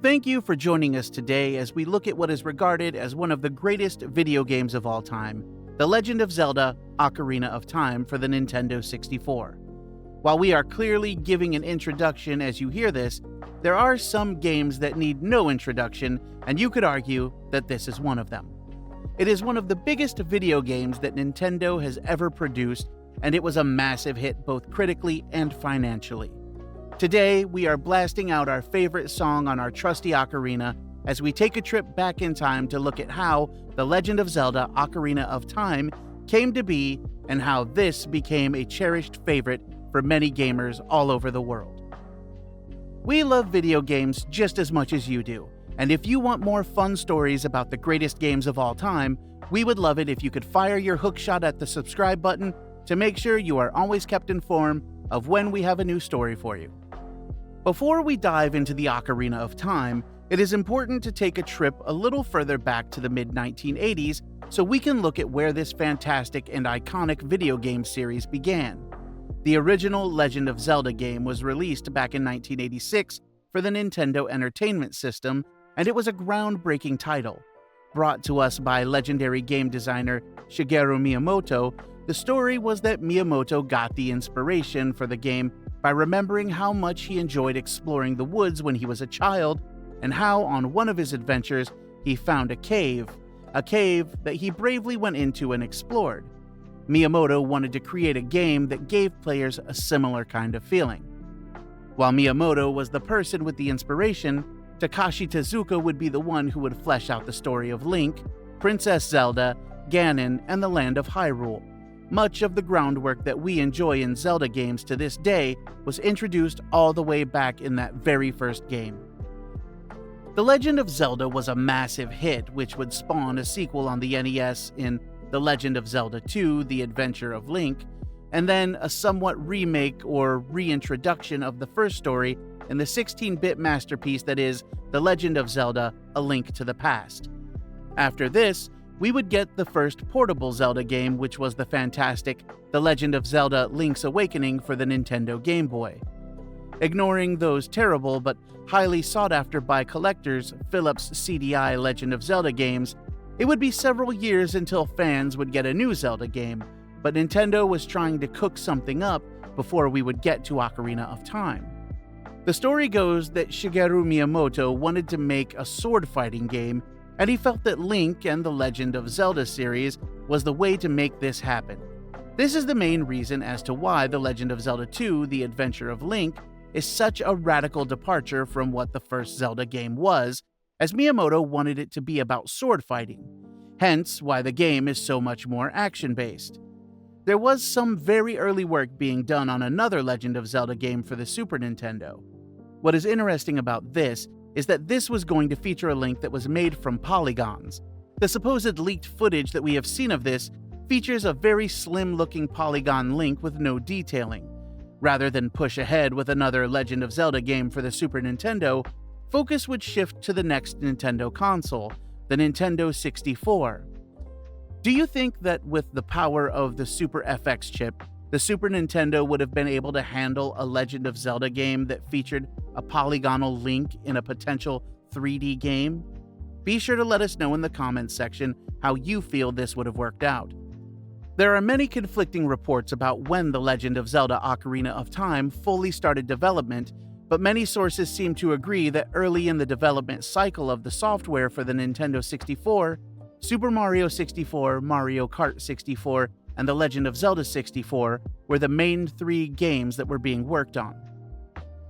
Thank you for joining us today as we look at what is regarded as one of the greatest video games of all time, The Legend of Zelda Ocarina of Time for the Nintendo 64. While we are clearly giving an introduction as you hear this, there are some games that need no introduction, and you could argue that this is one of them. It is one of the biggest video games that Nintendo has ever produced, and it was a massive hit both critically and financially. Today, we are blasting out our favorite song on our trusty ocarina as we take a trip back in time to look at how The Legend of Zelda Ocarina of Time came to be and how this became a cherished favorite for many gamers all over the world. We love video games just as much as you do, and if you want more fun stories about the greatest games of all time, we would love it if you could fire your hookshot at the subscribe button to make sure you are always kept informed of when we have a new story for you. Before we dive into the Ocarina of Time, it is important to take a trip a little further back to the mid-1980s so we can look at where this fantastic and iconic video game series began. The original Legend of Zelda game was released back in 1986 for the Nintendo Entertainment System, and it was a groundbreaking title. Brought to us by legendary game designer Shigeru Miyamoto, the story was that Miyamoto got the inspiration for the game by remembering how much he enjoyed exploring the woods when he was a child, and how on one of his adventures he found a cave that he bravely went into and explored. Miyamoto wanted to create a game that gave players a similar kind of feeling. While Miyamoto was the person with the inspiration, Takashi Tezuka would be the one who would flesh out the story of Link, Princess Zelda, Ganon, and the land of Hyrule. Much of the groundwork that we enjoy in Zelda games to this day was introduced all the way back in that very first game. The Legend of Zelda was a massive hit, which would spawn a sequel on the NES in The Legend of Zelda 2: The Adventure of Link, and then a somewhat remake or reintroduction of the first story in the 16-bit masterpiece that is The Legend of Zelda: A Link to the Past. After this, we would get the first portable Zelda game, which was the fantastic The Legend of Zelda: Link's Awakening for the Nintendo Game Boy. Ignoring those terrible but highly sought after by collectors Philips CDI Legend of Zelda games, it would be several years until fans would get a new Zelda game, but Nintendo was trying to cook something up before we would get to Ocarina of Time. The story goes that Shigeru Miyamoto wanted to make a sword-fighting game, and he felt that Link and the Legend of Zelda series was the way to make this happen. This is the main reason as to why The Legend of Zelda 2: The Adventure of Link is such a radical departure from what the first Zelda game was, as Miyamoto wanted it to be about sword fighting, hence why the game is so much more action-based. There was some very early work being done on another Legend of Zelda game for the Super Nintendo. What is interesting about this is that this was going to feature a Link that was made from polygons. The supposed leaked footage that we have seen of this features a very slim-looking polygon Link with no detailing. Rather than push ahead with another Legend of Zelda game for the Super Nintendo, focus would shift to the next Nintendo console, the Nintendo 64. Do you think that with the power of the Super FX chip, the Super Nintendo would have been able to handle a Legend of Zelda game that featured a polygonal Link in a potential 3D game? Be sure to let us know in the comments section how you feel this would have worked out. There are many conflicting reports about when The Legend of Zelda Ocarina of Time fully started development, but many sources seem to agree that early in the development cycle of the software for the Nintendo 64, Super Mario 64, Mario Kart 64, and The Legend of Zelda 64 were the main three games that were being worked on.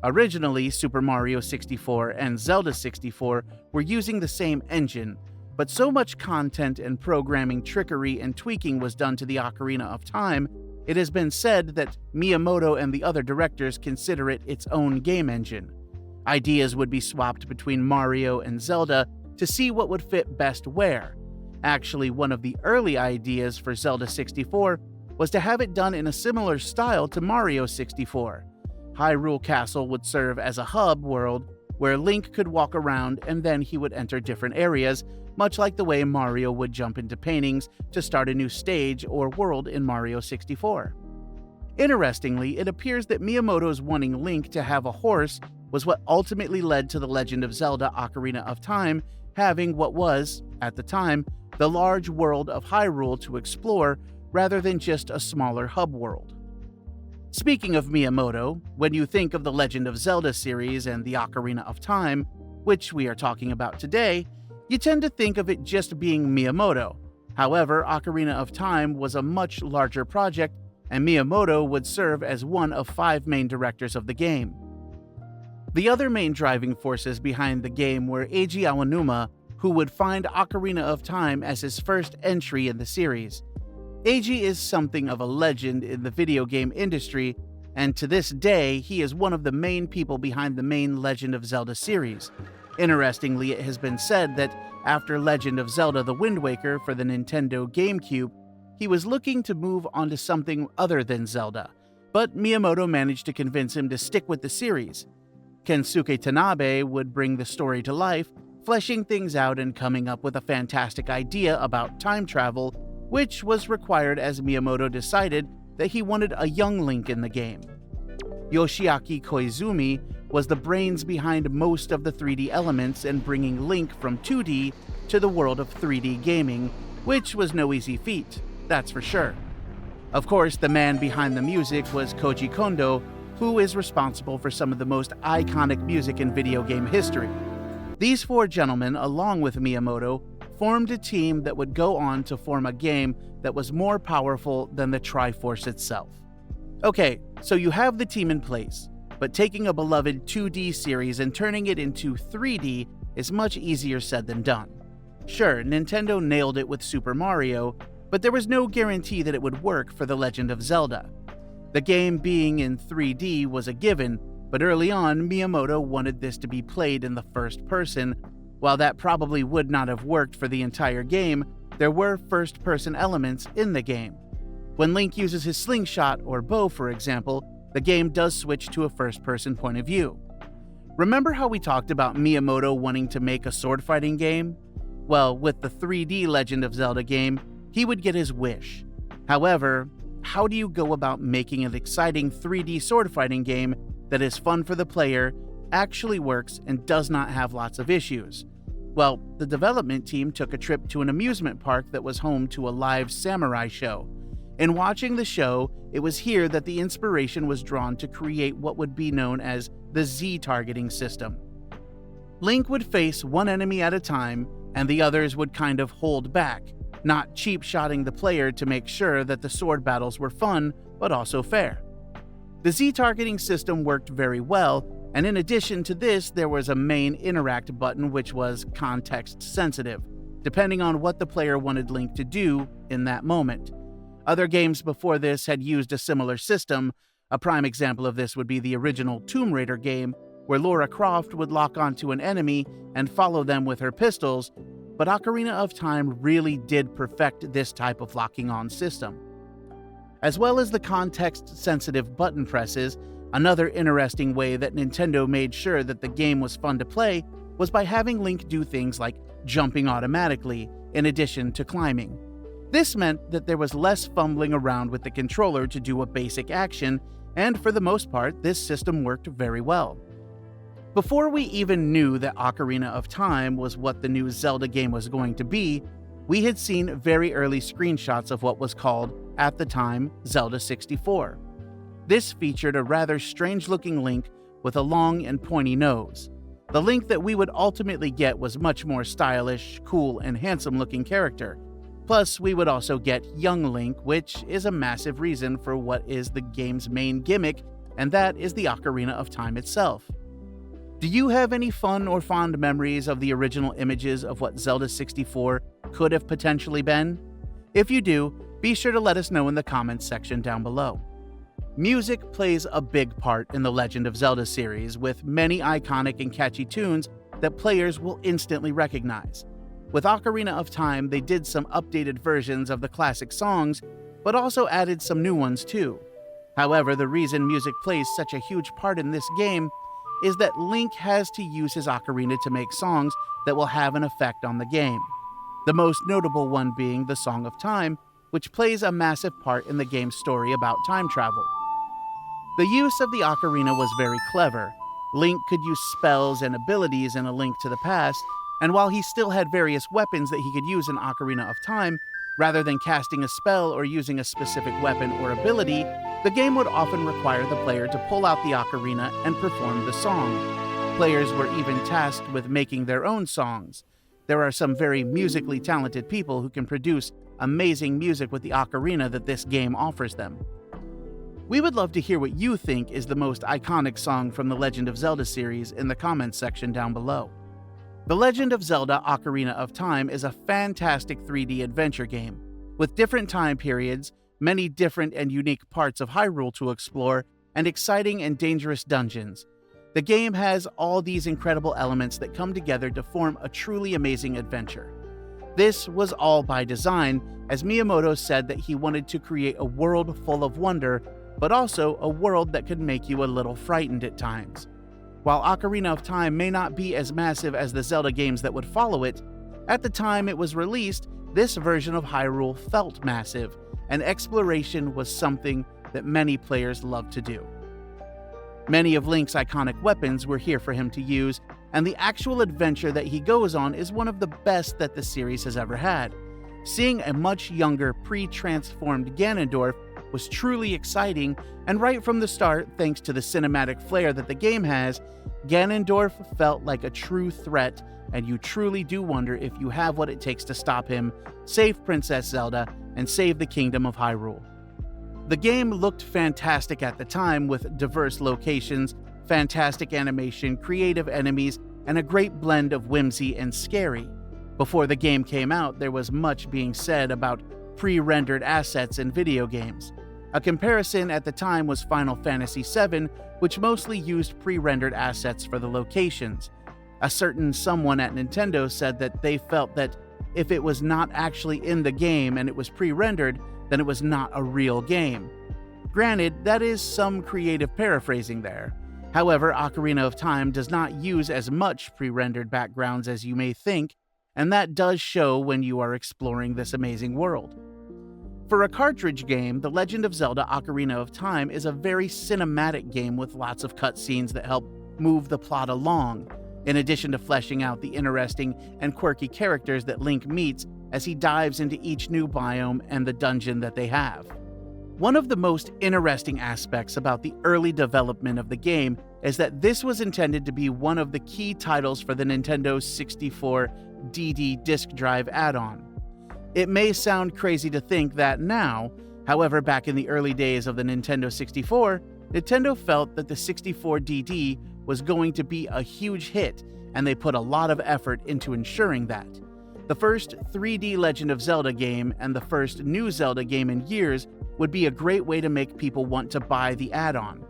Originally, Super Mario 64 and Zelda 64 were using the same engine, but so much content and programming trickery and tweaking was done to the Ocarina of Time, it has been said that Miyamoto and the other directors consider it its own game engine. Ideas would be swapped between Mario and Zelda to see what would fit best where. Actually, one of the early ideas for Zelda 64 was to have it done in a similar style to Mario 64. Hyrule Castle would serve as a hub world where Link could walk around and then he would enter different areas, much like the way Mario would jump into paintings to start a new stage or world in Mario 64. Interestingly, it appears that Miyamoto's wanting Link to have a horse was what ultimately led to The Legend of Zelda Ocarina of Time having what was, at the time, the large world of Hyrule to explore rather than just a smaller hub world. Speaking of Miyamoto, when you think of the Legend of Zelda series and the Ocarina of Time, which we are talking about today, you tend to think of it just being Miyamoto. However, Ocarina of Time was a much larger project, and Miyamoto would serve as one of 5 main directors of the game. The other main driving forces behind the game were Eiji Aonuma, who would find Ocarina of Time as his first entry in the series. Eiji is something of a legend in the video game industry, and to this day, he is one of the main people behind the main Legend of Zelda series. Interestingly, it has been said that after Legend of Zelda The Wind Waker for the Nintendo GameCube, he was looking to move on to something other than Zelda, but Miyamoto managed to convince him to stick with the series. Kensuke Tanabe would bring the story to life, fleshing things out and coming up with a fantastic idea about time travel, which was required as Miyamoto decided that he wanted a young Link in the game. Yoshiaki Koizumi was the brains behind most of the 3D elements and bringing Link from 2D to the world of 3D gaming, which was no easy feat, that's for sure. Of course, the man behind the music was Koji Kondo, who is responsible for some of the most iconic music in video game history. These 4 gentlemen, along with Miyamoto, formed a team that would go on to form a game that was more powerful than the Triforce itself. Okay, so you have the team in place, but taking a beloved 2D series and turning it into 3D is much easier said than done. Sure, Nintendo nailed it with Super Mario, but there was no guarantee that it would work for The Legend of Zelda. The game being in 3D was a given, but early on, Miyamoto wanted this to be played in the first person. While that probably would not have worked for the entire game, there were first-person elements in the game. When Link uses his slingshot or bow, for example, the game does switch to a first-person point of view. Remember how we talked about Miyamoto wanting to make a sword-fighting game? Well, with the 3D Legend of Zelda game, he would get his wish. However, how do you go about making an exciting 3D sword-fighting game that is fun for the player, actually works, and does not have lots of issues? Well, the development team took a trip to an amusement park that was home to a live samurai show. In watching the show, it was here that the inspiration was drawn to create what would be known as the Z-targeting system. Link would face one enemy at a time, and the others would kind of hold back, not cheap-shotting the player to make sure that the sword battles were fun, but also fair. The Z-targeting system worked very well, and in addition to this, there was a main interact button which was context-sensitive, depending on what the player wanted Link to do in that moment. Other games before this had used a similar system. A prime example of this would be the original Tomb Raider game, where Lara Croft would lock onto an enemy and follow them with her pistols, but Ocarina of Time really did perfect this type of locking on system. As well as the context-sensitive button presses, another interesting way that Nintendo made sure that the game was fun to play was by having Link do things like jumping automatically, in addition to climbing. This meant that there was less fumbling around with the controller to do a basic action, and for the most part, this system worked very well. Before we even knew that Ocarina of Time was what the new Zelda game was going to be, we had seen very early screenshots of what was called, at the time, Zelda 64. This featured a rather strange-looking Link with a long and pointy nose. The Link that we would ultimately get was much more stylish, cool, and handsome-looking character. Plus, we would also get Young Link, which is a massive reason for what is the game's main gimmick, and that is the Ocarina of Time itself. Do you have any fun or fond memories of the original images of what Zelda 64 could have potentially been? If you do, be sure to let us know in the comments section down below. Music plays a big part in the Legend of Zelda series, with many iconic and catchy tunes that players will instantly recognize. With Ocarina of Time, they did some updated versions of the classic songs, but also added some new ones too. However, the reason music plays such a huge part in this game is that Link has to use his ocarina to make songs that will have an effect on the game. The most notable one being the Song of Time, which plays a massive part in the game's story about time travel. The use of the ocarina was very clever. Link could use spells and abilities in A Link to the Past, and while he still had various weapons that he could use in Ocarina of Time, rather than casting a spell or using a specific weapon or ability, the game would often require the player to pull out the ocarina and perform the song. Players were even tasked with making their own songs. There are some very musically talented people who can produce amazing music with the ocarina that this game offers them. We would love to hear what you think is the most iconic song from the Legend of Zelda series in the comments section down below. The Legend of Zelda Ocarina of Time is a fantastic 3D adventure game, with different time periods, many different and unique parts of Hyrule to explore, and exciting and dangerous dungeons. The game has all these incredible elements that come together to form a truly amazing adventure. This was all by design, as Miyamoto said that he wanted to create a world full of wonder, but also a world that could make you a little frightened at times. While Ocarina of Time may not be as massive as the Zelda games that would follow it, at the time it was released, this version of Hyrule felt massive, and exploration was something that many players loved to do. Many of Link's iconic weapons were here for him to use, and the actual adventure that he goes on is one of the best that the series has ever had. Seeing a much younger, pre-transformed Ganondorf was truly exciting, and right from the start, thanks to the cinematic flair that the game has, Ganondorf felt like a true threat, and you truly do wonder if you have what it takes to stop him, save Princess Zelda, and save the Kingdom of Hyrule. The game looked fantastic at the time, with diverse locations, fantastic animation, creative enemies, and a great blend of whimsy and scary. Before the game came out, there was much being said about pre-rendered assets in video games. A comparison at the time was Final Fantasy VII, which mostly used pre-rendered assets for the locations. A certain someone at Nintendo said that they felt that if it was not actually in the game and it was pre-rendered, then it was not a real game. Granted, that is some creative paraphrasing there. However, Ocarina of Time does not use as much pre-rendered backgrounds as you may think, and that does show when you are exploring this amazing world. For a cartridge game, The Legend of Zelda Ocarina of Time is a very cinematic game with lots of cutscenes that help move the plot along, in addition to fleshing out the interesting and quirky characters that Link meets as he dives into each new biome and the dungeon that they have. One of the most interesting aspects about the early development of the game is that this was intended to be one of the key titles for the Nintendo 64 DD disk drive add-on. It may sound crazy to think that now, however, back in the early days of the Nintendo 64, Nintendo felt that the 64 DD was going to be a huge hit, and they put a lot of effort into ensuring that. The first 3D Legend of Zelda game and the first new Zelda game in years would be a great way to make people want to buy the add-on.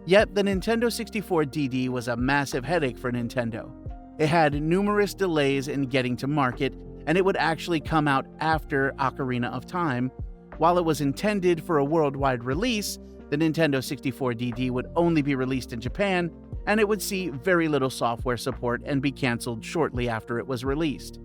Yet the Nintendo 64 DD was a massive headache for Nintendo. It had numerous delays in getting to market, and it would actually come out after Ocarina of Time. While it was intended for a worldwide release, the Nintendo 64 DD would only be released in Japan, and it would see very little software support and be cancelled shortly after it was released.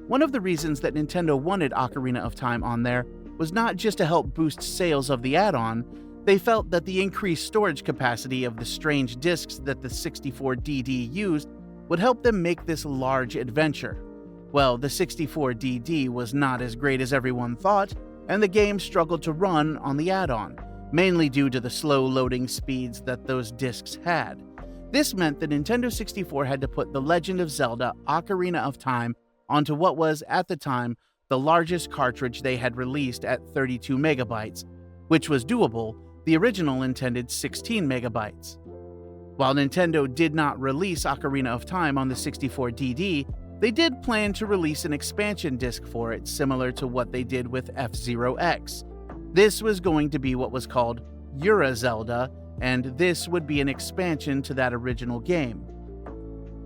One of the reasons that Nintendo wanted Ocarina of Time on there was not just to help boost sales of the add-on. They felt that the increased storage capacity of the strange discs that the 64 DD used would help them make this large adventure. Well, the 64 DD was not as great as everyone thought, and the game struggled to run on the add-on, mainly due to the slow loading speeds that those discs had. This meant that Nintendo 64 had to put The Legend of Zelda Ocarina of Time onto what was, at the time, the largest cartridge they had released at 32 megabytes, which was doable. The original intended 16 megabytes. While Nintendo did not release Ocarina of Time on the 64 DD, they did plan to release an expansion disc for it, similar to what they did with F-Zero X. This was going to be what was called Eura Zelda, and this would be an expansion to that original game.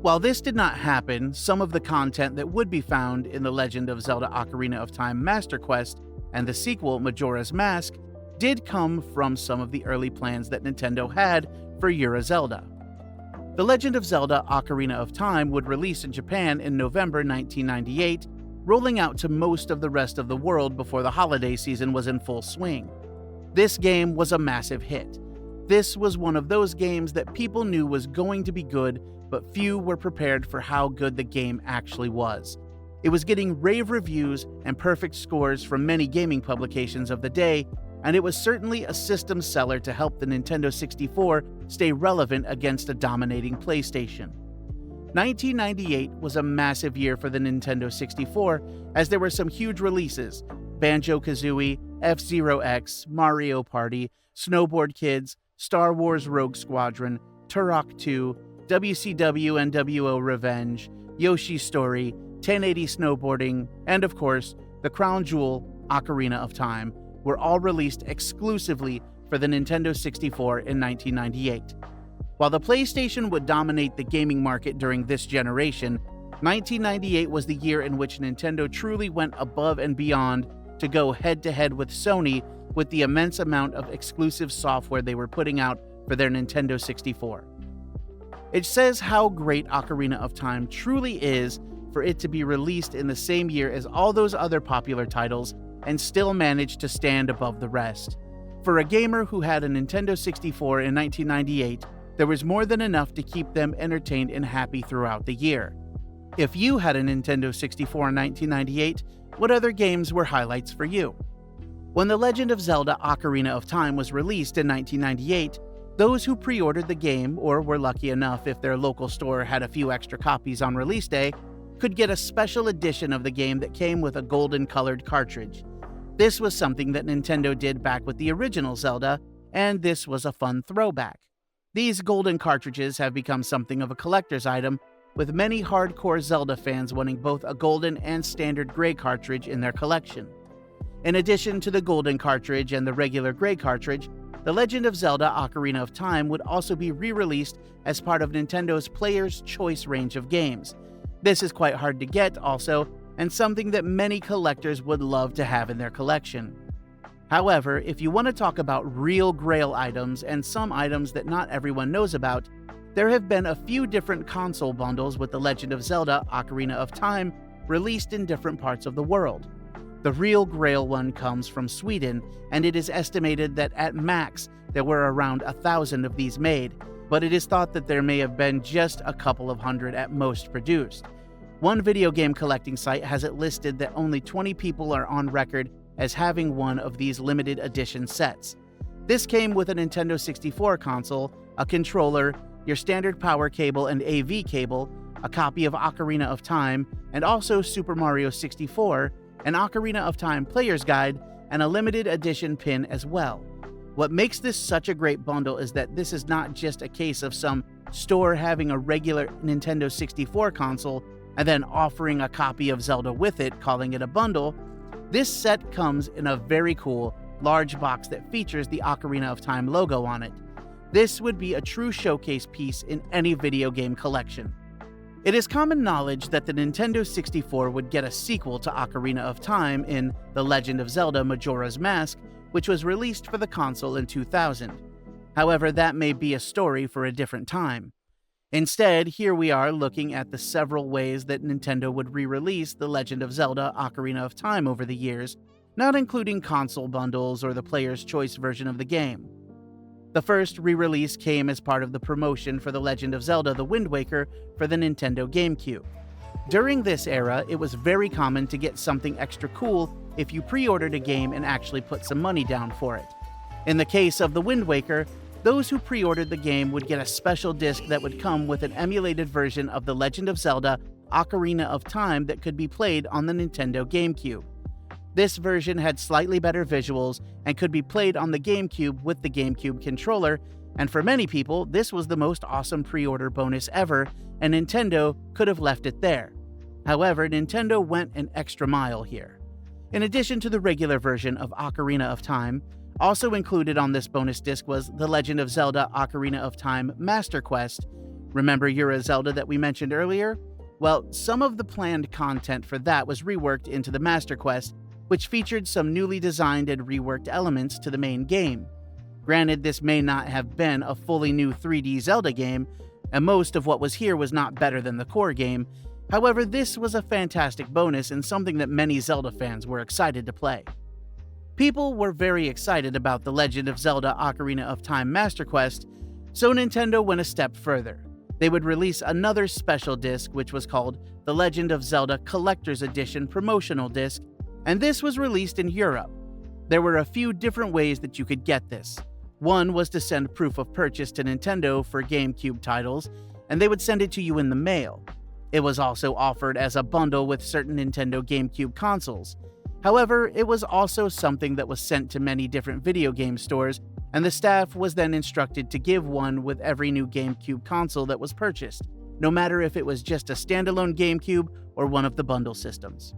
While this did not happen, some of the content that would be found in The Legend of Zelda Ocarina of Time Master Quest and the sequel Majora's Mask did come from some of the early plans that Nintendo had for Eura Zelda. The Legend of Zelda Ocarina of Time would release in Japan in November 1998, rolling out to most of the rest of the world before the holiday season was in full swing. This game was a massive hit. This was one of those games that people knew was going to be good, but few were prepared for how good the game actually was. It was getting rave reviews and perfect scores from many gaming publications of the day, and it was certainly a system seller to help the Nintendo 64 stay relevant against a dominating PlayStation. 1998 was a massive year for the Nintendo 64, as there were some huge releases: Banjo-Kazooie, F-Zero X, Mario Party, Snowboard Kids, Star Wars Rogue Squadron, Turok 2, WCW and WO Revenge, Yoshi's Story, 1080 Snowboarding, and of course, the crown jewel, Ocarina of Time, were all released exclusively for the Nintendo 64 in 1998. While the PlayStation would dominate the gaming market during this generation, 1998 was the year in which Nintendo truly went above and beyond to go head-to-head with Sony with the immense amount of exclusive software they were putting out for their Nintendo 64. It says how great Ocarina of Time truly is for it to be released in the same year as all those other popular titles and still manage to stand above the rest. For a gamer who had a Nintendo 64 in 1998, there was more than enough to keep them entertained and happy throughout the year. If you had a Nintendo 64 in 1998, what other games were highlights for you? When The Legend of Zelda Ocarina of Time was released in 1998, those who pre-ordered the game, or were lucky enough if their local store had a few extra copies on release day, could get a special edition of the game that came with a golden-colored cartridge. This was something that Nintendo did back with the original Zelda, and this was a fun throwback. These golden cartridges have become something of a collector's item, with many hardcore Zelda fans wanting both a golden and standard gray cartridge in their collection. In addition to the golden cartridge and the regular gray cartridge, The Legend of Zelda Ocarina of Time would also be re-released as part of Nintendo's Player's Choice range of games. This is quite hard to get also, and something that many collectors would love to have in their collection. However, if you want to talk about real grail items and some items that not everyone knows about, there have been a few different console bundles with The Legend of Zelda Ocarina of Time released in different parts of the world. The real grail one comes from Sweden, and it is estimated that at max there were around 1,000 of these made, but it is thought that there may have been just a couple of hundred at most produced. One video game collecting site has it listed that only 20 people are on record as having one of these limited edition sets. This came with a Nintendo 64 console, a controller, your standard power cable and AV cable, a copy of Ocarina of Time, and also Super Mario 64, an Ocarina of Time player's guide, and a limited edition pin as well. What makes this such a great bundle is that this is not just a case of some store having a regular Nintendo 64 console and then offering a copy of Zelda with it, calling it a bundle. This set comes in a very cool, large box that features the Ocarina of Time logo on it. This would be a true showcase piece in any video game collection. It is common knowledge that the Nintendo 64 would get a sequel to Ocarina of Time in The Legend of Zelda Majora's Mask, which was released for the console in 2000. However, that may be a story for a different time. Instead, here we are looking at the several ways that Nintendo would re-release The Legend of Zelda Ocarina of Time over the years, not including console bundles or the player's choice version of the game. The first re-release came as part of the promotion for The Legend of Zelda The Wind Waker for the Nintendo GameCube. During this era, it was very common to get something extra cool if you pre-ordered a game and actually put some money down for it. In the case of The Wind Waker, those who pre-ordered the game would get a special disc that would come with an emulated version of The Legend of Zelda Ocarina of Time that could be played on the Nintendo GameCube. This version had slightly better visuals and could be played on the GameCube with the GameCube controller, and for many people, this was the most awesome pre-order bonus ever, and Nintendo could have left it there. However, Nintendo went an extra mile here. In addition to the regular version of Ocarina of Time, also included on this bonus disc was The Legend of Zelda Ocarina of Time Master Quest. Remember Yura Zelda that we mentioned earlier? Well, some of the planned content for that was reworked into the Master Quest, which featured some newly designed and reworked elements to the main game. Granted, this may not have been a fully new 3D Zelda game, and most of what was here was not better than the core game. However, this was a fantastic bonus and something that many Zelda fans were excited to play. People were very excited about the Legend of Zelda Ocarina of Time Master Quest, so Nintendo went a step further. They would release another special disc which was called the Legend of Zelda Collector's Edition Promotional Disc, and this was released in Europe. There were a few different ways that you could get this. One was to send proof of purchase to Nintendo for GameCube titles, and they would send it to you in the mail. It was also offered as a bundle with certain Nintendo GameCube consoles. However, it was also something that was sent to many different video game stores, and the staff was then instructed to give one with every new GameCube console that was purchased, no matter if it was just a standalone GameCube or one of the bundle systems.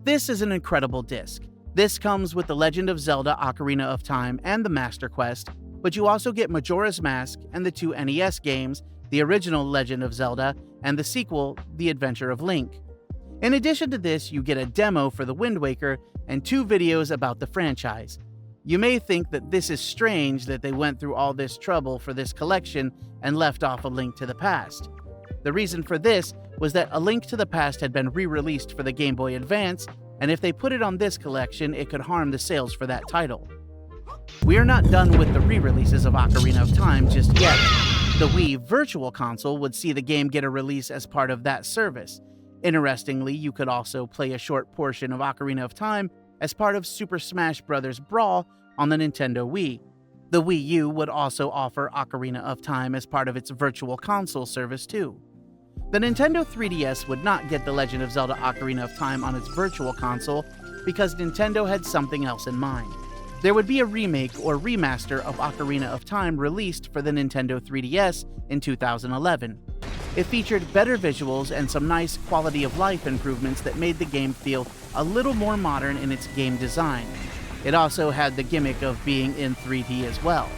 This is an incredible disc. This comes with The Legend of Zelda Ocarina of Time and the Master Quest, but you also get Majora's Mask and the two NES games, the original Legend of Zelda and the sequel, The Adventure of Link. In addition to this, you get a demo for the Wind Waker and 2 videos about the franchise. You may think that this is strange that they went through all this trouble for this collection and left off A Link to the Past. The reason for this was that A Link to the Past had been re-released for the Game Boy Advance, and if they put it on this collection, it could harm the sales for that title. We are not done with the re-releases of Ocarina of Time just yet. The Wii Virtual Console would see the game get a release as part of that service. Interestingly, you could also play a short portion of Ocarina of Time as part of Super Smash Bros. Brawl on the Nintendo Wii. The Wii U would also offer Ocarina of Time as part of its Virtual Console service too. The Nintendo 3DS would not get The Legend of Zelda Ocarina of Time on its Virtual Console because Nintendo had something else in mind. There would be a remake or remaster of Ocarina of Time released for the Nintendo 3DS in 2011. It featured better visuals and some nice quality of life improvements that made the game feel a little more modern in its game design. It also had the gimmick of being in 3D as well.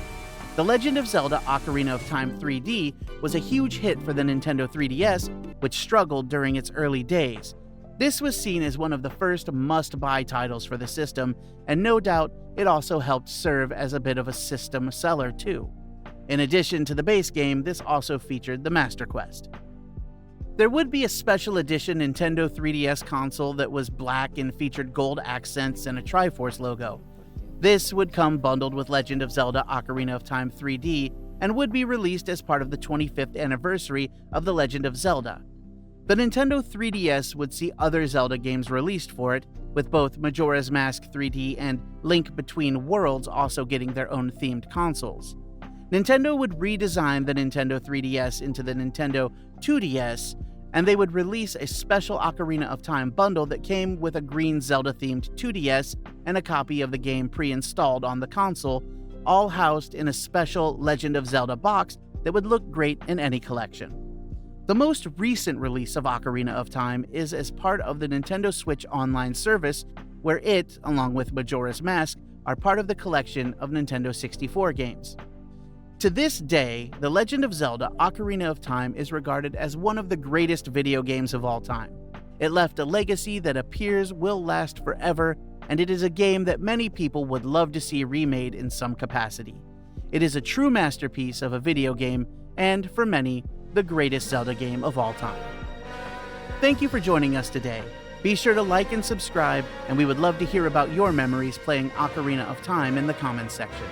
The Legend of Zelda Ocarina of Time 3D was a huge hit for the Nintendo 3DS, which struggled during its early days. This was seen as one of the first must-buy titles for the system, and no doubt it also helped serve as a bit of a system seller too. In addition to the base game, this also featured the Master Quest. There would be a special edition Nintendo 3DS console that was black and featured gold accents and a Triforce logo. This would come bundled with Legend of Zelda Ocarina of Time 3D and would be released as part of the 25th anniversary of The Legend of Zelda. The Nintendo 3DS would see other Zelda games released for it, with both Majora's Mask 3D and Link Between Worlds also getting their own themed consoles. Nintendo would redesign the Nintendo 3DS into the Nintendo 2DS, and they would release a special Ocarina of Time bundle that came with a green Zelda-themed 2DS and a copy of the game pre-installed on the console, all housed in a special Legend of Zelda box that would look great in any collection. The most recent release of Ocarina of Time is as part of the Nintendo Switch Online service, where it, along with Majora's Mask, are part of the collection of Nintendo 64 games. To this day, The Legend of Zelda Ocarina of Time is regarded as one of the greatest video games of all time. It left a legacy that appears will last forever, and it is a game that many people would love to see remade in some capacity. It is a true masterpiece of a video game, and for many, the greatest Zelda game of all time. Thank you for joining us today. Be sure to like and subscribe, and we would love to hear about your memories playing Ocarina of Time in the comments section.